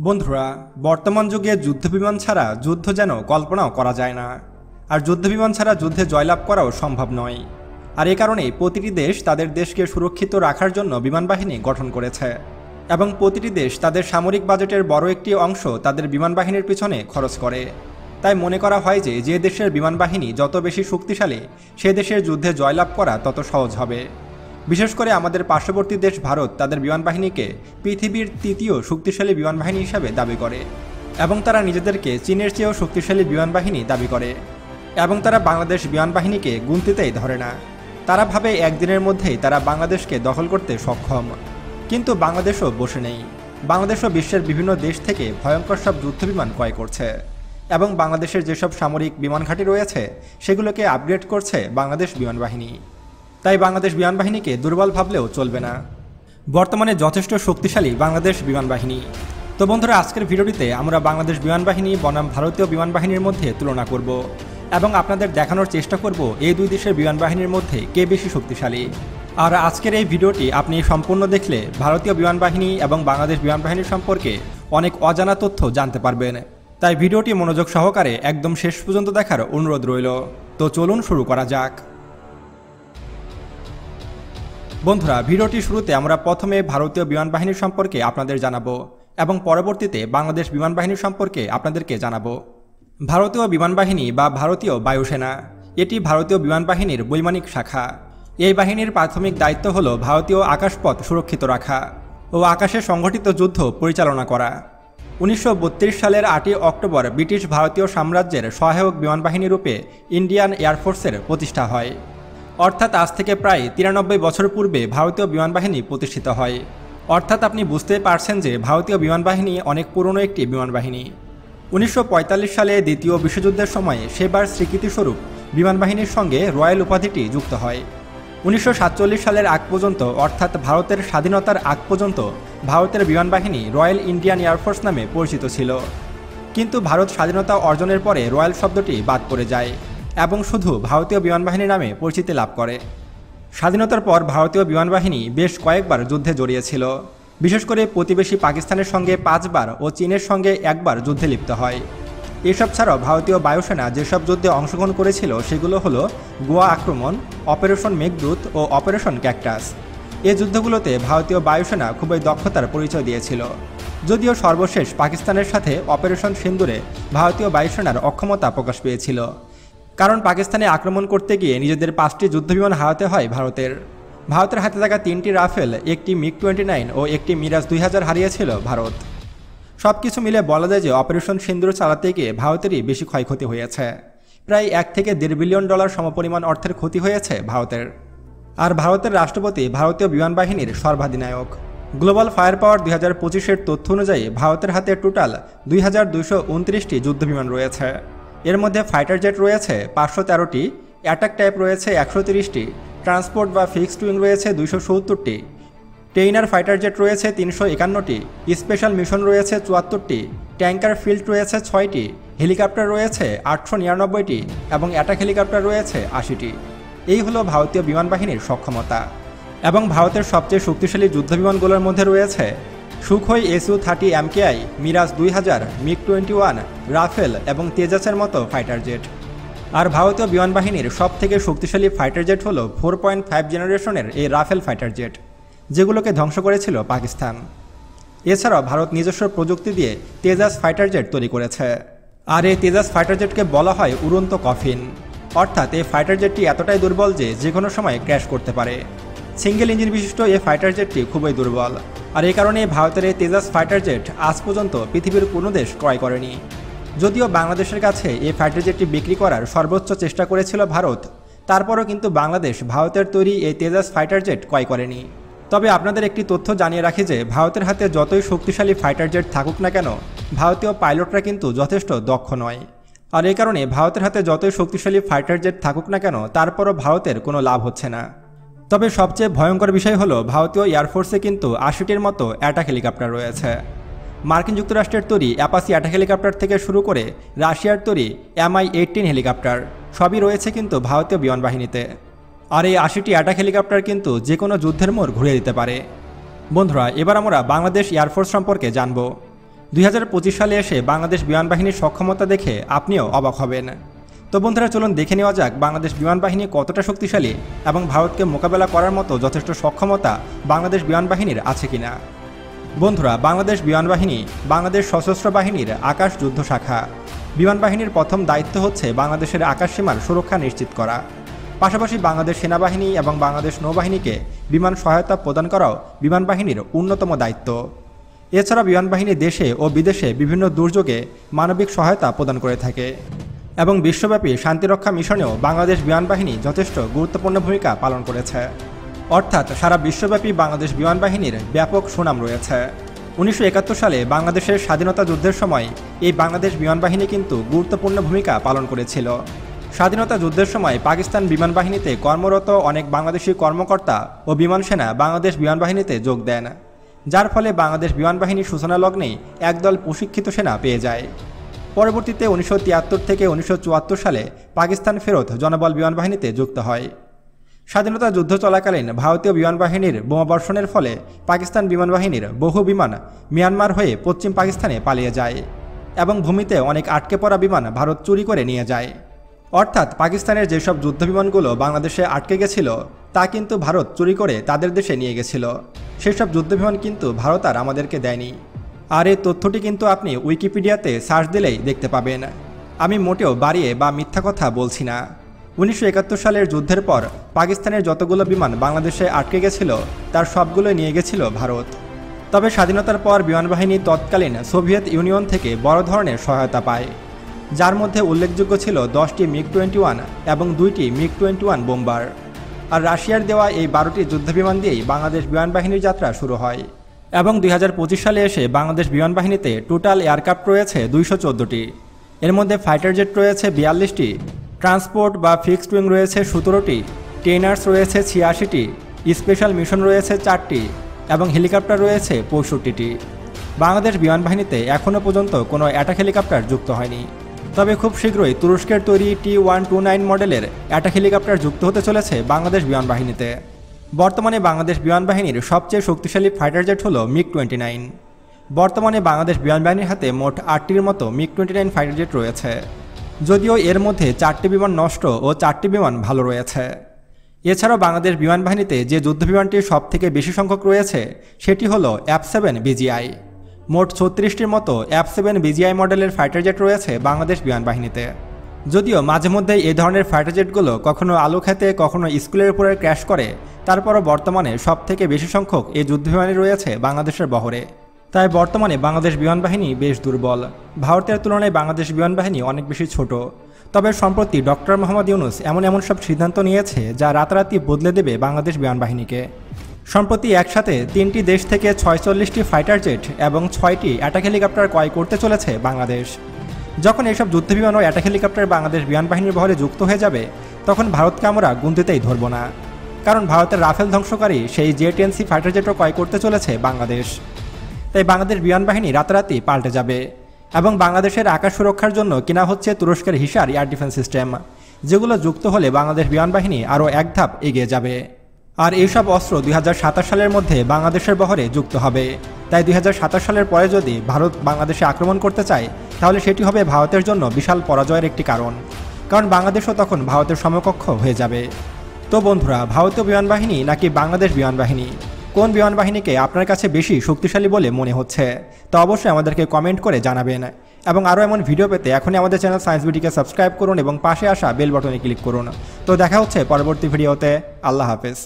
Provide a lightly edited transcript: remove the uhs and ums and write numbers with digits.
বন্ধুরা, বর্তমান যুগে যুদ্ধবিমান ছাড়া যুদ্ধ যেন কল্পনাও করা যায় না। আর যুদ্ধবিমান ছাড়া যুদ্ধে জয়লাভ করাও সম্ভব নয়। আর এ কারণেই প্রতিটি দেশ তাদের দেশকে সুরক্ষিত রাখার জন্য বিমান বাহিনী গঠন করেছে এবং প্রতিটি দেশ তাদের সামরিক বাজেটের বড় একটি অংশ তাদের বিমান বাহিনীর পিছনে খরচ করে। তাই মনে করা হয় যে দেশের বিমান বাহিনী যত বেশি শক্তিশালী, সে দেশের যুদ্ধে জয়লাভ করা তত সহজ হবে। বিশেষ করে আমাদের পার্শ্ববর্তী দেশ ভারত তাদের বিমান বাহিনীকে পৃথিবীর তৃতীয় শক্তিশালী বিমান বাহিনী হিসাবে দাবি করে এবং তারা নিজেদেরকে চীনের চেয়েও শক্তিশালী বিমান বাহিনী দাবি করে এবং তারা বাংলাদেশ বিমান বাহিনীকে গুনতিতেই ধরে না। তারা ভাবে একদিনের মধ্যেই তারা বাংলাদেশকে দখল করতে সক্ষম। কিন্তু বাংলাদেশও বসে নেই। বাংলাদেশও বিশ্বের বিভিন্ন দেশ থেকে ভয়ঙ্কর সব যুদ্ধবিমান ক্রয় করছে এবং বাংলাদেশের যেসব সামরিক বিমান ঘাঁটি রয়েছে সেগুলোকে আপগ্রেড করছে বাংলাদেশ বিমান বাহিনী। তাই বাংলাদেশ বিমান বাহিনীকে দুর্বল ভাবলেও চলবে না। বর্তমানে যথেষ্ট শক্তিশালী বাংলাদেশ বিমান বাহিনী। তো বন্ধুরা, আজকের ভিডিওটিতে আমরা বাংলাদেশ বিমান বাহিনী বনাম ভারতীয় বিমান বাহিনীর মধ্যে তুলনা করব এবং আপনাদের দেখানোর চেষ্টা করব এই দুই দেশের বিমান বাহিনীর মধ্যে কে বেশি শক্তিশালী। আর আজকের এই ভিডিওটি আপনি সম্পূর্ণ দেখলে ভারতীয় বিমান বাহিনী এবং বাংলাদেশ বিমান বাহিনীর সম্পর্কে অনেক অজানা তথ্য জানতে পারবেন। তাই ভিডিওটি মনোযোগ সহকারে একদম শেষ পর্যন্ত দেখার অনুরোধ রইল। তো চলুন শুরু করা যাক। বন্ধুরা, ভিডিওটি শুরুতে আমরা প্রথমে ভারতীয় বিমান বাহিনীর সম্পর্কে আপনাদের জানাবো এবং পরবর্তীতে বাংলাদেশ বিমান বাহিনীর সম্পর্কে আপনাদেরকে জানাবো। ভারতীয় বিমান বাহিনী বা ভারতীয় বায়ুসেনা, এটি ভারতীয় বিমান বাহিনীর বৈমানিক শাখা। এই বাহিনীর প্রাথমিক দায়িত্ব হল ভারতীয় আকাশপথ সুরক্ষিত রাখা ও আকাশে সংগঠিত যুদ্ধ পরিচালনা করা। 1932 সালের 8 অক্টোবর ব্রিটিশ ভারতীয় সাম্রাজ্যের সহায়ক বিমান বাহিনী রূপে ইন্ডিয়ান এয়ারফোর্সের প্রতিষ্ঠা হয়। অর্থাৎ আজ থেকে প্রায় 93 বছর পূর্বে ভারতীয় বিমান বাহিনী প্রতিষ্ঠিত হয়। অর্থাৎ আপনি বুঝতে পারছেন যে ভারতীয় বিমান বাহিনী অনেক পুরনো একটি বিমান বাহিনী। 1945 সালে দ্বিতীয় বিশ্বযুদ্ধের সময় সেবার স্বীকৃতিস্বরূপ বিমান বাহিনীর সঙ্গে রয়্যাল উপাধিটি যুক্ত হয়। 1947 সালের আগ পর্যন্ত, অর্থাৎ ভারতের স্বাধীনতার আগ পর্যন্ত ভারতের বিমান বাহিনী রয়্যাল ইন্ডিয়ান এয়ারফোর্স নামে পরিচিত ছিল। কিন্তু ভারত স্বাধীনতা অর্জনের পরে রয়্যাল শব্দটি বাদ পড়ে যায় এবং শুধু ভারতীয় বিমান বাহিনী নামে পরিচিতি লাভ করে। স্বাধীনতার পর ভারতীয় বিমান বাহিনী বেশ কয়েকবার যুদ্ধে জড়িয়েছিল। বিশেষ করে প্রতিবেশী পাকিস্তানের সঙ্গে 5 বার ও চীনের সঙ্গে 1 বার যুদ্ধে লিপ্ত হয়। এসব ছাড়াও ভারতীয় বায়ুসেনা যেসব যুদ্ধে অংশগ্রহণ করেছিল সেগুলো হলো গোয়া আক্রমণ, অপারেশন মেঘদূত ও অপারেশন ক্যাকটাস। এই যুদ্ধগুলোতে ভারতীয় বায়ুসেনা খুবই দক্ষতার পরিচয় দিয়েছিল। যদিও সর্বশেষ পাকিস্তানের সাথে অপারেশন সিন্দুরে ভারতীয় বায়ুসেনার অক্ষমতা প্রকাশ পেয়েছিল, কারণ পাকিস্তানে আক্রমণ করতে গিয়ে নিজেদের 5টি যুদ্ধবিমান হারাতে হয় ভারতের হাতে থাকা 3টি রাফেল, একটি MiG-29 ও একটি মিরাজ 2000 হারিয়েছিল ভারত। সব কিছু মিলে বলা যায় যে অপারেশন সিন্দুর চালাতে গিয়ে ভারতেরই বেশি ক্ষয়ক্ষতি হয়েছে। প্রায় $1 থেকে $1.5 বিলিয়ন সমপরিমাণ অর্থের ক্ষতি হয়েছে ভারতের। আর ভারতের রাষ্ট্রপতি ভারতীয় বিমান বাহিনীর সর্বাধিনায়ক। গ্লোবাল ফায়ার পাওয়ার 2025-এর তথ্য অনুযায়ী ভারতের হাতে টোটাল 2229টি যুদ্ধবিমান রয়েছে। এর মধ্যে ফাইটার জেট রয়েছে 513টি, অ্যাটাক টাইপ রয়েছে 130টি, ট্রান্সপোর্ট বা ফিক্সড উইং রয়েছে 270টি, টেইনার ফাইটার জেট রয়েছে 351টি, স্পেশাল মিশন রয়েছে 74টি, ট্যাঙ্কার ফিল্ড রয়েছে 6টি, হেলিকপ্টার রয়েছে 899টি এবং অ্যাটাক হেলিকপ্টার রয়েছে 80টি। এই হলো ভারতীয় বিমান বাহিনীর সক্ষমতা। এবং ভারতের সবচেয়ে শক্তিশালী যুদ্ধবিমানগুলোর মধ্যে রয়েছে Sukhoi Su-30 MKI, Miraj 2000, MiG-21, Rafael এবং তেজাসের মতো ফাইটার জেট। আর ভারতীয় বিমান বাহিনীর সবথেকে শক্তিশালী ফাইটার জেট হলো 4.5 জেনারেশনের এই রাফেল ফাইটার জেট, যেগুলোকে ধ্বংস করেছিল পাকিস্তান। এছাড়াও ভারত নিজস্ব প্রযুক্তি দিয়ে তেজাস ফাইটার জেট তৈরি করেছে। আর এই তেজাস ফাইটার জেটকে বলা হয় উড়ন্ত কফিন। অর্থাৎ এই ফাইটার জেটটি এতটাই দুর্বল যে কোনো সময় ক্র্যাশ করতে পারে। সিঙ্গেল ইঞ্জিন বিশিষ্ট এই ফাইটার জেটটি খুবই দুর্বল। আর এই কারণে ভারতের এই তেজাস ফাইটার জেট আজ পর্যন্ত পৃথিবীর কোনো দেশ ক্রয় করেনি। যদিও বাংলাদেশের কাছে এই ফাইটার জেটটি বিক্রি করার সর্বোচ্চ চেষ্টা করেছিল ভারত, তারপরও কিন্তু বাংলাদেশ ভারতের তৈরি এই তেজাস ফাইটার জেট ক্রয় করেনি। তবে আপনাদের একটি তথ্য জানিয়ে রাখি যে ভারতের হাতে যতই শক্তিশালী ফাইটার জেট থাকুক না কেন, ভারতীয় পাইলটরা কিন্তু যথেষ্ট দক্ষ নয়। আর এই কারণে ভারতের হাতে যতই শক্তিশালী ফাইটার জেট থাকুক না কেন, তারপরও ভারতের কোনো লাভ হচ্ছে না। তবে সবচেয়ে ভয়ঙ্কর বিষয় হলো ভারতীয় এয়ারফোর্সে কিন্তু 80টির মতো অ্যাটাক হেলিকপ্টার রয়েছে। মার্কিন যুক্তরাষ্ট্রের তৈরি অ্যাপাচি অ্যাটাক হেলিকপ্টার থেকে শুরু করে রাশিয়ার তৈরি Mi-18 হেলিকপ্টার সবই রয়েছে কিন্তু ভারতীয় বিমান বাহিনীতে। আর এই 80টি অ্যাটাক হেলিকপ্টার কিন্তু যে কোনো যুদ্ধের মোড় ঘুরিয়ে দিতে পারে। বন্ধুরা, এবার আমরা বাংলাদেশ এয়ারফোর্স সম্পর্কে জানব। 2025 সালে এসে বাংলাদেশ বিমান বাহিনীর সক্ষমতা দেখে আপনিও অবাক হবেন। তো বন্ধুরা, চলুন দেখে নেওয়া যাক বাংলাদেশ বিমান বাহিনী কতটা শক্তিশালী এবং ভারতকে মোকাবেলা করার মতো যথেষ্ট সক্ষমতা বাংলাদেশ বিমান বাহিনীর আছে কিনা। বন্ধুরা, বাংলাদেশ বিমান বাহিনী বাংলাদেশ সশস্ত্র বাহিনীর আকাশ যুদ্ধ শাখা। বিমান বাহিনীর প্রথম দায়িত্ব হচ্ছে বাংলাদেশের আকাশসীমার সুরক্ষা নিশ্চিত করা। পাশাপাশি বাংলাদেশ সেনাবাহিনী এবং বাংলাদেশ নৌবাহিনীকে বিমান সহায়তা প্রদান করাও বিমান বাহিনীর অন্যতম দায়িত্ব। এছাড়া বিমান বাহিনী দেশে ও বিদেশে বিভিন্ন দুর্যোগে মানবিক সহায়তা প্রদান করে থাকে এবং বিশ্বব্যাপী শান্তিরক্ষা মিশনেও বাংলাদেশ বিমান বাহিনী যথেষ্ট গুরুত্বপূর্ণ ভূমিকা পালন করেছে। অর্থাৎ সারা বিশ্বব্যাপী বাংলাদেশ বিমান বাহিনীর ব্যাপক সুনাম রয়েছে। 1971 সালে বাংলাদেশের স্বাধীনতা যুদ্ধের সময় এই বাংলাদেশ বিমান বাহিনী কিন্তু গুরুত্বপূর্ণ ভূমিকা পালন করেছিল। স্বাধীনতা যুদ্ধের সময় পাকিস্তান বিমান বাহিনীতে কর্মরত অনেক বাংলাদেশি কর্মকর্তা ও বিমান সেনা বাংলাদেশ বিমান বাহিনীতে যোগ দেন, যার ফলে বাংলাদেশ বিমান বাহিনীর সূচনা লগ্নেই একদল প্রশিক্ষিত সেনা পেয়ে যায়। পরবর্তীতে 1973 থেকে 1974 সালে পাকিস্তান ফেরত জনবল বিমান বাহিনীতে যুক্ত হয়। স্বাধীনতা যুদ্ধ চলাকালীন ভারতীয় বিমান বাহিনীর বোমাবর্ষণের ফলে পাকিস্তান বিমান বাহিনীর বহু বিমান মিয়ানমার হয়ে পশ্চিম পাকিস্তানে পালিয়ে যায় এবং ভূমিতে অনেক আটকে পড়া বিমান ভারত চুরি করে নিয়ে যায়। অর্থাৎ পাকিস্তানের যেসব যুদ্ধবিমানগুলো বাংলাদেশে আটকে গেছিল তা কিন্তু ভারত চুরি করে তাদের দেশে নিয়ে গেছিল। সেসব যুদ্ধবিমান কিন্তু ভারত আর আমাদেরকে দেয়নি। আর এই তথ্যটি কিন্তু আপনি উইকিপিডিয়াতে সার্চ দিলেই দেখতে পাবেন। আমি মোটেও বাড়িয়ে বা মিথ্যা কথা বলছি না। 1971 সালের যুদ্ধের পর পাকিস্তানের যতগুলো বিমান বাংলাদেশে আটকে গেছিল তার সবগুলো নিয়ে গেছিল ভারত। তবে স্বাধীনতার পর বিমান বাহিনী তৎকালীন সোভিয়েত ইউনিয়ন থেকে বড় ধরনের সহায়তা পায়, যার মধ্যে উল্লেখযোগ্য ছিল 10টি MiG-21 এবং 2টি MiG-21 বোম্বার। আর রাশিয়ার দেওয়া এই 12টি যুদ্ধবিমান দিয়েই বাংলাদেশ বিমান বাহিনীর যাত্রা শুরু হয় এবং 2025 সালে এসে বাংলাদেশ বিমান বাহিনীতে টোটাল এয়ারক্রাফট রয়েছে 214টি। এর মধ্যে ফাইটার জেট রয়েছে 42টি, ট্রান্সপোর্ট বা ফিক্সড উইং রয়েছে 17টি, ট্রেনার্স রয়েছে 86টি, স্পেশাল মিশন রয়েছে 4টি এবং হেলিকপ্টার রয়েছে 65টি। বাংলাদেশ বিমান বাহিনীতে এখনও পর্যন্ত কোনো অ্যাটাক হেলিকপ্টার যুক্ত হয়নি। তবে খুব শীঘ্রই তুরস্কের তৈরি T-129 মডেলের অ্যাটাক হেলিকপ্টার যুক্ত হতে চলেছে বাংলাদেশ বিমান বাহিনীতে। বর্তমানে বাংলাদেশ বিমান বাহিনীর সবচেয়ে শক্তিশালী ফাইটার জেট হল MiG-29। বর্তমানে বাংলাদেশ বিমান বাহিনীর হাতে মোট 8টির মতো MiG-29 ফাইটার জেট রয়েছে, যদিও এর মধ্যে 4টি বিমান নষ্ট ও 4টি বিমান ভালো রয়েছে। এছাড়াও বাংলাদেশ বিমান বাহিনীতে যে যুদ্ধবিমানটি সবথেকে বেশি সংখ্যক রয়েছে সেটি হল F-7 BGI। মোট 36টির মতো F-7 BGI মডেলের ফাইটার জেট রয়েছে বাংলাদেশ বিমান বাহিনীতে। যদিও মাঝে মধ্যেই এই ধরনের ফাইটার জেটগুলো কখনো আলু খেতে কখনো স্কুলের উপরে ক্র্যাশ করে, তারপরও বর্তমানে সবথেকে বেশি সংখ্যক এই যুদ্ধবিমানই রয়েছে বাংলাদেশের বহরে। তাই বর্তমানে বাংলাদেশ বিমান বাহিনী বেশ দুর্বল। ভারতের তুলনায় বাংলাদেশ বিমান বাহিনী অনেক বেশি ছোট। তবে সম্প্রতি ডক্টর মোহাম্মদ ইউনূস এমন সব সিদ্ধান্ত নিয়েছে যা রাতারাতি বদলে দেবে বাংলাদেশ বিমান বাহিনীকে। সম্প্রতি একসাথে 3টি দেশ থেকে 46টি ফাইটার জেট এবং 6টি অ্যাটাক হেলিকপ্টার ক্রয় করতে চলেছে বাংলাদেশ। যখন এসব যুদ্ধবিমান ও অ্যাটাক হেলিকপ্টার বাংলাদেশ বিমান বাহিনীর বহরে যুক্ত হয়ে যাবে, তখন ভারতকে আমরা গুনতিতেই ধরব না, কারণ ভারতের রাফেল ধ্বংসকারী সেই J-10C ফাইটার জেটও ক্রয় করতে চলেছে বাংলাদেশ। তাই বাংলাদেশ বিমান বাহিনী রাতারাতি পাল্টে যাবে এবং বাংলাদেশের আকাশ সুরক্ষার জন্য কেনা হচ্ছে তুরস্কের হিসার এয়ার ডিফেন্স সিস্টেম, যেগুলো যুক্ত হলে বাংলাদেশ বিমান বাহিনী আরও এক ধাপ এগিয়ে যাবে। আর এইসব অস্ত্র 2027 সালের মধ্যে বাংলাদেশের বহরে যুক্ত হবে। তাই 2027 সালের পরে যদি ভারত বাংলাদেশে আক্রমণ করতে চায়, তাহলে সেটি হবে ভারতের জন্য বিশাল পরাজয়ের একটি কারণ ভারতও তখন ভারতের সমকক্ষ হয়ে যাবে। তো বন্ধুরা, ভারতীয় বিমান বাহিনী নাকি বাংলাদেশ বিমান বাহিনী, কোন বিমান বাহিনীকে আপনার কাছে বেশি শক্তিশালী বলে মনে হচ্ছে তা অবশ্যই আমাদেরকে কমেন্ট করে জানাবেন। এবং আরও এমন ভিডিও পেতে এখনই আমাদের চ্যানেল সায়েন্স বিডিকে সাবস্ক্রাইব করুন এবং পাশে আসা বেল বাটনে ক্লিক করুন। তো দেখা হচ্ছে পরবর্তী ভিডিওতে। আল্লাহ হাফেজ।